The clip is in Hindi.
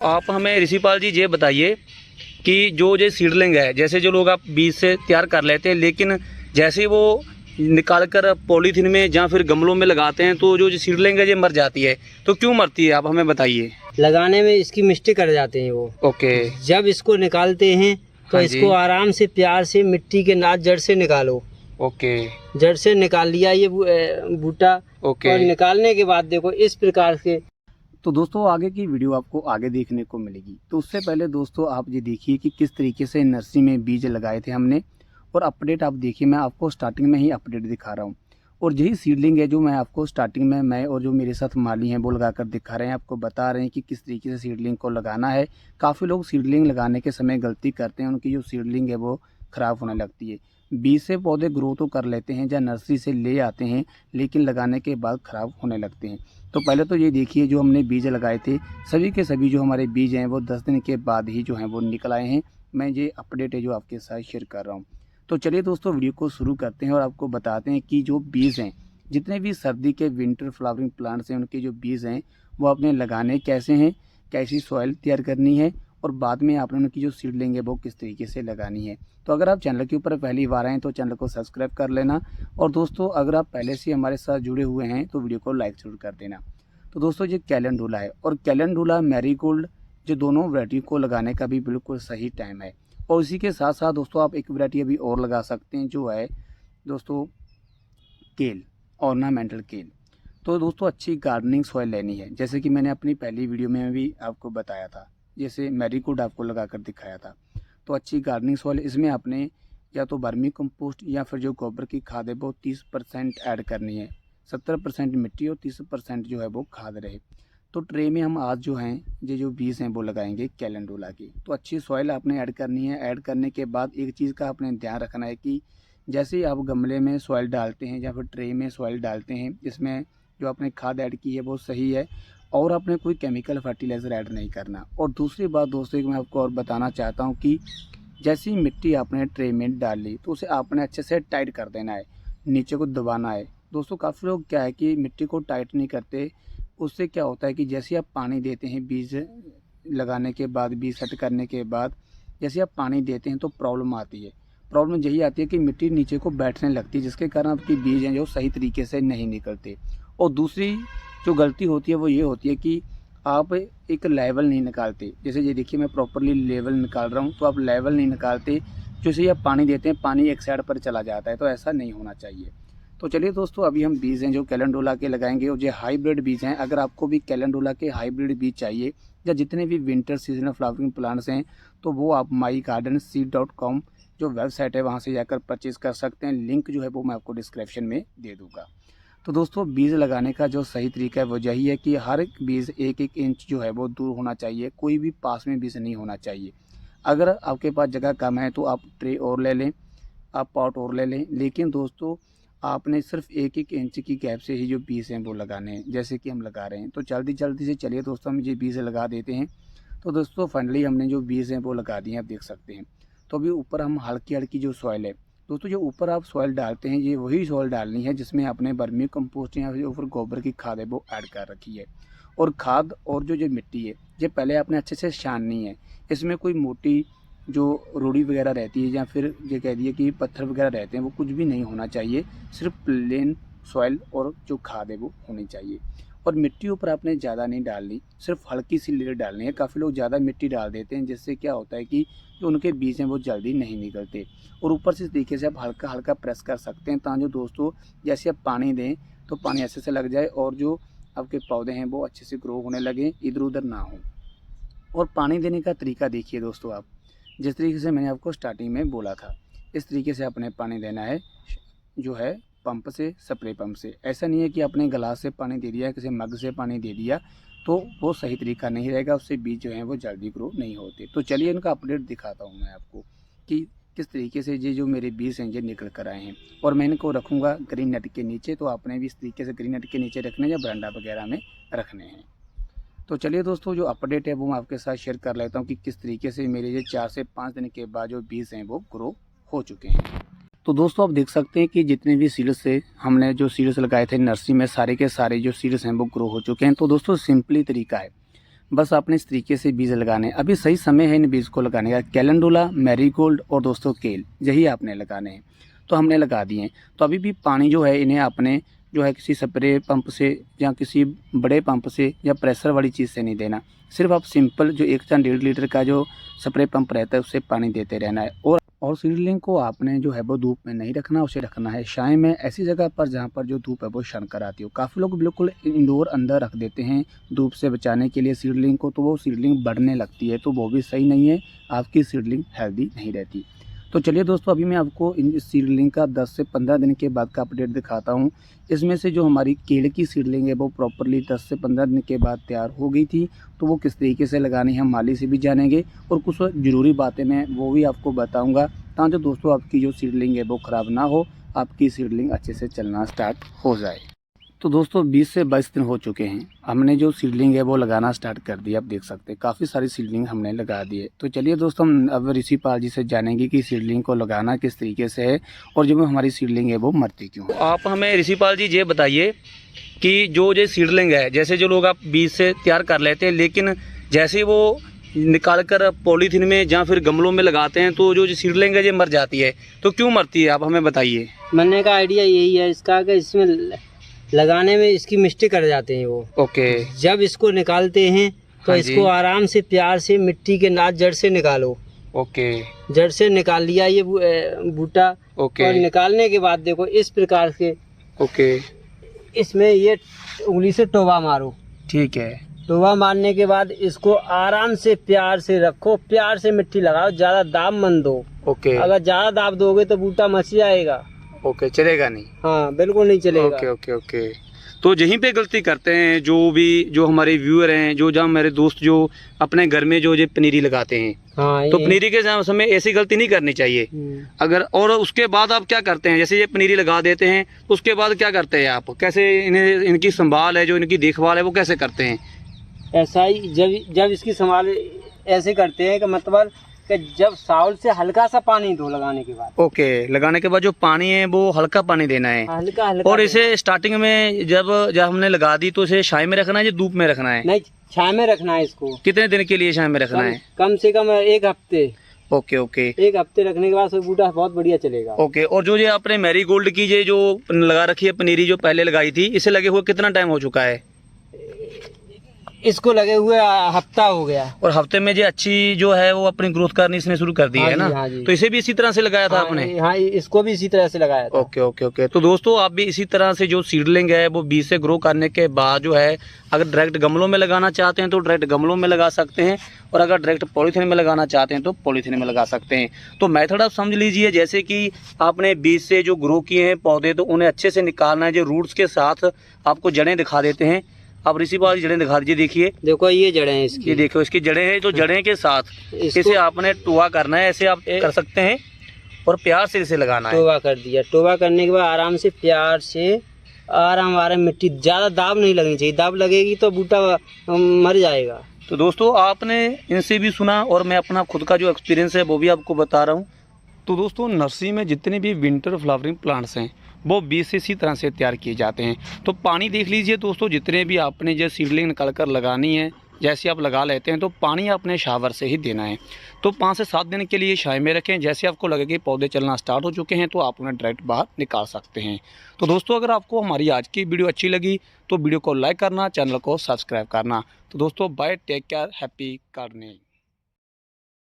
आप हमें ऋषिपाल जी ये बताइए कि जो ये सीडलिंग है, जैसे जो लोग आप बीज से तैयार कर लेते हैं, लेकिन जैसे वो निकाल कर पॉलीथीन में या फिर गमलों में लगाते हैं तो जो सीडलिंग है ये मर जाती है। तो क्यों मरती है, आप हमें बताइए। लगाने में इसकी मिस्टेक कर जाते हैं वो। ओके। जब इसको निकालते हैं तो हाँ जी। इसको आराम से प्यार से मिट्टी के नाद जड़ से निकालो। ओके। जड़ से निकाल लिया ये बूटा। ओके। और निकालने के बाद देखो इस प्रकार से। तो दोस्तों आगे की वीडियो आपको आगे देखने को मिलेगी। तो उससे पहले दोस्तों आप ये देखिए कि किस तरीके से नर्सरी में बीज लगाए थे हमने, और अपडेट आप देखिए। मैं आपको स्टार्टिंग में ही अपडेट दिखा रहा हूँ, और यही सीडलिंग है जो मैं आपको स्टार्टिंग में मैं और जो मेरे साथ माली हैं वो लगा कर दिखा रहे हैं, आपको बता रहे हैं कि किस तरीके से सीडलिंग को लगाना है। काफ़ी लोग सीडलिंग लगाने के समय गलती करते हैं, उनकी जो सीडलिंग है वो ख़राब होने लगती है। बीज से पौधे ग्रो तो कर लेते हैं या नर्सरी से ले आते हैं, लेकिन लगाने के बाद ख़राब होने लगते हैं। तो पहले तो ये देखिए जो हमने बीज लगाए थे सभी के सभी जो हमारे बीज हैं वो 10 दिन के बाद ही जो हैं वो निकल आए हैं। मैं ये अपडेट है जो आपके साथ शेयर कर रहा हूँ। तो चलिए दोस्तों वीडियो को शुरू करते हैं और आपको बताते हैं कि जो बीज हैं, जितने भी सर्दी के विंटर फ्लावरिंग प्लांट्स हैं, उनके जो बीज हैं वो आपने लगाने कैसे हैं, कैसी सॉइल तैयार करनी है, और बाद में आपने उनकी जो सीडलिंग है वो किस तरीके से लगानी है। तो अगर आप चैनल के ऊपर पहली बार आएँ तो चैनल को सब्सक्राइब कर लेना, और दोस्तों अगर आप पहले से हमारे साथ जुड़े हुए हैं तो वीडियो को लाइक जरूर कर देना। तो दोस्तों ये कैलेंडुला है, और कैलेंडुला मैरीगोल्ड जो दोनों वैरायटी को लगाने का भी बिल्कुल सही टाइम है। और इसी के साथ साथ दोस्तों आप एक वैरायटी अभी और लगा सकते हैं जो है दोस्तों केल, ऑर्नामेंटल केल। तो दोस्तों अच्छी गार्डनिंग सॉइल लेनी है, जैसे कि मैंने अपनी पहली वीडियो में भी आपको बताया था, जैसे मैरीगोल्ड आपको लगा कर दिखाया था। तो अच्छी गार्डनिंग सॉइल, इसमें आपने या तो वर्मी कंपोस्ट या फिर जो गोबर की खाद है वो 30% ऐड करनी है। 70% मिट्टी और 30% जो है वो खाद रहे। तो ट्रे में हम आज जो हैं ये जो बीज हैं वो लगाएंगे कैलेंडुला की। तो अच्छी सॉइल आपने ऐड करनी है। ऐड करने के बाद एक चीज़ का आपने ध्यान रखना है कि जैसे ही आप गमले में सॉइल डालते हैं या फिर ट्रे में सॉइल डालते हैं, इसमें जो आपने खाद ऐड की है वो सही है, और आपने कोई केमिकल फर्टिलाइज़र ऐड नहीं करना। और दूसरी बात दोस्तों मैं आपको और बताना चाहता हूँ कि जैसी मिट्टी आपने ट्रे में डाल ली तो उसे आपने अच्छे से टाइट कर देना है, नीचे को दबाना है। दोस्तों काफ़ी लोग क्या है कि मिट्टी को टाइट नहीं करते, उससे क्या होता है कि जैसे आप पानी देते हैं बीज लगाने के बाद, बीज सेट करने के बाद जैसे आप पानी देते हैं तो प्रॉब्लम आती है। प्रॉब्लम यही आती है कि मिट्टी नीचे को बैठने लगती है, जिसके कारण आपके बीज हैं जो सही तरीके से नहीं निकलते। और दूसरी जो गलती होती है वो ये होती है कि आप एक लेवल नहीं निकालते। जैसे ये देखिए मैं प्रॉपरली लेवल निकाल रहा हूँ, तो आप लेवल नहीं निकालते, जैसे आप पानी देते हैं पानी एक साइड पर चला जाता है, तो ऐसा नहीं होना चाहिए। तो चलिए दोस्तों अभी हम बीज हैं जो कैलेंडुला के लगाएंगे, और ये हाइब्रिड बीज हैं। अगर आपको भी कैलेंडुला के हाइब्रिड बीज चाहिए या जितने भी विंटर सीजनल फ्लावरिंग प्लांट्स हैं, तो वो आप mygardenseed.com जो वेबसाइट है वहाँ से जाकर परचेज़ कर सकते हैं। लिंक जो है वो मैं आपको डिस्क्रिप्शन में दे दूँगा। तो दोस्तों बीज लगाने का जो सही तरीका है वो यही है कि हर एक बीज 1-1 इंच जो है वो दूर होना चाहिए, कोई भी पास में बीज नहीं होना चाहिए। अगर आपके पास जगह कम है तो आप ट्रे और ले लें, आप पॉट और ले लें, लेकिन दोस्तों आपने सिर्फ 1-1 इंच की गैप से ही जो बीज हैं वो लगाने हैं, जैसे कि हम लगा रहे हैं। तो जल्दी से चलिए दोस्तों हम ये बीज लगा देते हैं। तो दोस्तों फाइनली हमने जो बीज हैं वो लगा दिए हैं, आप देख सकते हैं। तो अभी ऊपर हम हल्की जो सॉइल है दोस्तों, जो ऊपर आप सॉइल डालते हैं ये वही सॉइल डालनी है जिसमें आपने वर्मी कंपोस्ट या फिर ऊपर गोबर की खाद है वो ऐड कर रखी है। और खाद और जो मिट्टी है ये पहले आपने अच्छे से छाननी है। इसमें कोई मोटी जो रोड़ी वगैरह रहती है या फिर ये कह दिए कि पत्थर वगैरह रहते हैं वो कुछ भी नहीं होना चाहिए, सिर्फ प्लेन सॉइल और जो खाद है वो होनी चाहिए। और मिट्टी ऊपर आपने ज़्यादा नहीं डालनी, सिर्फ हल्की सी लेयर डालनी है। काफ़ी लोग ज़्यादा मिट्टी डाल देते हैं, जिससे क्या होता है कि जो उनके बीज हैं वो जल्दी नहीं निकलते। और ऊपर से इस तरीके से आप हल्का प्रेस कर सकते हैं, ताकि दोस्तों जैसे आप पानी दें तो पानी ऐसे से लग जाए और जो आपके पौधे हैं वो अच्छे से ग्रो होने लगे, इधर उधर ना हो। और पानी देने का तरीका देखिए दोस्तों, आप जिस तरीके से मैंने आपको स्टार्टिंग में बोला था इस तरीके से आपने पानी देना है, जो है पंप से, स्प्रे पंप से। ऐसा नहीं है कि आपने गिलास से पानी दे दिया, किसी मग से पानी दे दिया, तो वो सही तरीका नहीं रहेगा, उससे बीज जो हैं वो जल्दी ग्रो नहीं होते। तो चलिए इनका अपडेट दिखाता हूँ मैं आपको कि किस तरीके से ये जो मेरे बीज हैं ये निकल कर आए हैं। और मैं इनको रखूँगा ग्रीन नेट के नीचे, तो आपने भी इस तरीके से ग्रीन नेट के नीचे रखने या बरांडा वगैरह में रखने हैं। तो चलिए दोस्तों जो अपडेट है वो मैं आपके साथ शेयर कर लेता हूँ कि किस तरीके से मेरे ये 4 से 5 दिन के बाद जो बीज हैं वो ग्रो हो चुके हैं। तो दोस्तों आप देख सकते हैं कि जितने भी सीड्स से हमने जो सीड्स लगाए थे नर्सरी में, सारे के सारे जो सीड्स हैं वो ग्रो हो चुके हैं। तो दोस्तों सिंपली तरीका है, बस आपने इस तरीके से बीज लगाने हैं। अभी सही समय है इन बीज को लगाने का। कैलेंडुला, मैरीगोल्ड और दोस्तों केल, यही आपने लगाने हैं। तो हमने लगा दिए हैं। तो अभी भी पानी जो है इन्हें आपने जो है किसी स्प्रे पंप से या किसी बड़े पंप से या प्रेशर वाली चीज़ से नहीं देना। सिर्फ आप सिंपल जो 1 से 1.5 लीटर का जो स्प्रे पंप रहता है उससे पानी देते रहना है। और सीडलिंग को आपने जो है वो धूप में नहीं रखना, उसे रखना है छाया में, ऐसी जगह पर जहाँ पर जो धूप है वो क्षण कर आती हो। काफ़ी लोग बिल्कुल इंडोर अंदर रख देते हैं धूप से बचाने के लिए सीडलिंग को, तो वो सीडलिंग बढ़ने लगती है, तो वो भी सही नहीं है, आपकी सीडलिंग हेल्दी नहीं रहती। तो चलिए दोस्तों, अभी मैं आपको इन सीडलिंग का 10 से 15 दिन के बाद का अपडेट दिखाता हूँ। इसमें से जो हमारी केले की सीडलिंग है वो प्रॉपरली 10 से 15 दिन के बाद तैयार हो गई थी, तो वो किस तरीके से लगानी है हम माली से भी जानेंगे और कुछ ज़रूरी बातें मैं वो भी आपको बताऊँगा, ताकि दोस्तों आपकी जो सीडलिंग है वो ख़राब ना हो, आपकी सीडलिंग अच्छे से चलना स्टार्ट हो जाए। तो दोस्तों 20 से 22 दिन हो चुके हैं, हमने जो सीडलिंग है वो लगाना स्टार्ट कर दिया। आप देख सकते हैं काफ़ी सारी सीडलिंग हमने लगा दी है। तो चलिए दोस्तों, हम अब ऋषिपाल जी से जानेंगे कि सीडलिंग को लगाना किस तरीके से है और जो हमारी सीडलिंग है वो मरती क्यों है। आप हमें ऋषिपाल जी ये बताइए कि जो सीडलिंग है, जैसे जो लोग आप बीज से तैयार कर लेते हैं, लेकिन जैसे वो निकाल कर पॉलीथीन में या फिर गमलों में लगाते हैं तो जो सीडलिंग है ये मर जाती है, तो क्यों मरती है आप हमें बताइए। मरने का आइडिया यही है इसका कि इसमें लगाने में इसकी मिस्टेक कर जाते हैं वो। ओके। जब इसको निकालते हैं तो हाँ जी। इसको आराम से प्यार से मिट्टी के नाच जड़ से निकालो। ओके। जड़ से निकाल लिया ये बूटा। ओके। और निकालने के बाद देखो इस प्रकार से ओके। इसमें ये उंगली से टोबा मारो। ठीक है। टोबा मारने के बाद इसको आराम से प्यार से रखो, प्यार से मिट्टी लगाओ, ज्यादा दाब मत दो। ओके। अगर ज्यादा दाब दोगे तो बूटा मच जाएगा। ओके, चलेगा नहीं। हाँ बिल्कुल नहीं चलेगा। Okay okay okay. तो यहीं पे गलती करते हैं जो हमारे व्यूअर हैं, जो मेरे दोस्त जो अपने घर में जो ये पनीरी लगाते हैं, हाँ तो पनीरी के समय ऐसी गलती नहीं करनी चाहिए। अगर और उसके बाद आप क्या करते हैं, जैसे ये पनीरी लगा देते हैं उसके बाद क्या करते हैं आप, कैसे इन्हें इनकी संभाल है, जो इनकी देखभाल है वो कैसे करते हैं। ऐसा ही जब इसकी संभाल ऐसे करते हैं कि मतलब कि जब साउल से हल्का सा पानी दो लगाने के बाद। ओके, लगाने के बाद जो पानी है वो हल्का पानी देना है। हल्का हल्का। और इसे स्टार्टिंग में जब हमने लगा दी तो इसे छाया में रखना है या धूप में रखना है। नहीं, छाया में रखना है इसको। कितने दिन के लिए छाया में रखना है। कम से कम 1 हफ्ते। Okay okay. 1 हफ्ते रखने के बाद बूटा बहुत बढ़िया चलेगा। ओके। और जो ये आपने मैरीगोल्ड की ये जो लगा रखी है पनीरी, जो पहले लगाई थी, इसे लगे हुए कितना टाइम हो चुका है। इसको लगे हुए हफ्ता हो गया। और हफ्ते में ये अच्छी जो है वो अपनी ग्रोथ करनी इसने शुरू कर दी है ना। हाँ जी। तो इसे भी इसी तरह से लगाया था आपने। हाँ, इसको भी इसी तरह से लगाया था। Okay okay okay. तो दोस्तों आप भी इसी तरह से जो सीडलिंग है वो बीज से ग्रो करने के बाद जो है, अगर डायरेक्ट गमलों में लगाना चाहते हैं तो डायरेक्ट गमलों में लगा सकते हैं, और अगर डायरेक्ट पॉलीथीन में लगाना चाहते हैं तो पॉलीथीन में लगा सकते हैं। तो मेथड आप समझ लीजिए, जैसे कि आपने बीज से जो ग्रो किए हैं पौधे, तो उन्हें अच्छे से निकालना है। जो रूट्स के साथ आपको जड़ें दिखा देते हैं। अब ऋषिपाल जड़ें दिखा दीजिए। देखिए, देखो ये जड़ें हैं इसकी। ये देखो इसकी जड़ें हैं। तो जड़ें के साथ इसे आपने टोवा करना है, ऐसे आप कर सकते हैं, और प्यार से इसे लगाना है। टोबा कर दिया। टोबा करने के बाद आराम से प्यार से आराम मिट्टी, ज्यादा दाब नहीं लगनी चाहिए। दाब लगेगी तो बूटा मर जाएगा। तो दोस्तों आपने इनसे भी सुना, और मैं अपना खुद का जो एक्सपीरियंस है वो भी आपको बता रहा हूँ। तो दोस्तों नर्सरी में जितने भी विंटर फ्लावरिंग प्लांट्स हैं वो बीज से इसी तरह से तैयार किए जाते हैं। तो पानी देख लीजिए दोस्तों, जितने भी आपने जो सीडलिंग निकाल कर लगानी है, जैसे आप लगा लेते हैं तो पानी आपने शावर से ही देना है। तो 5 से 7 दिन के लिए छाया में रखें। जैसे आपको लगे कि पौधे चलना स्टार्ट हो चुके हैं तो आप उन्हें डायरेक्ट बाहर निकाल सकते हैं। तो दोस्तों अगर आपको हमारी आज की वीडियो अच्छी लगी तो वीडियो को लाइक करना, चैनल को सब्सक्राइब करना। तो दोस्तों bye, take care, happy gardening.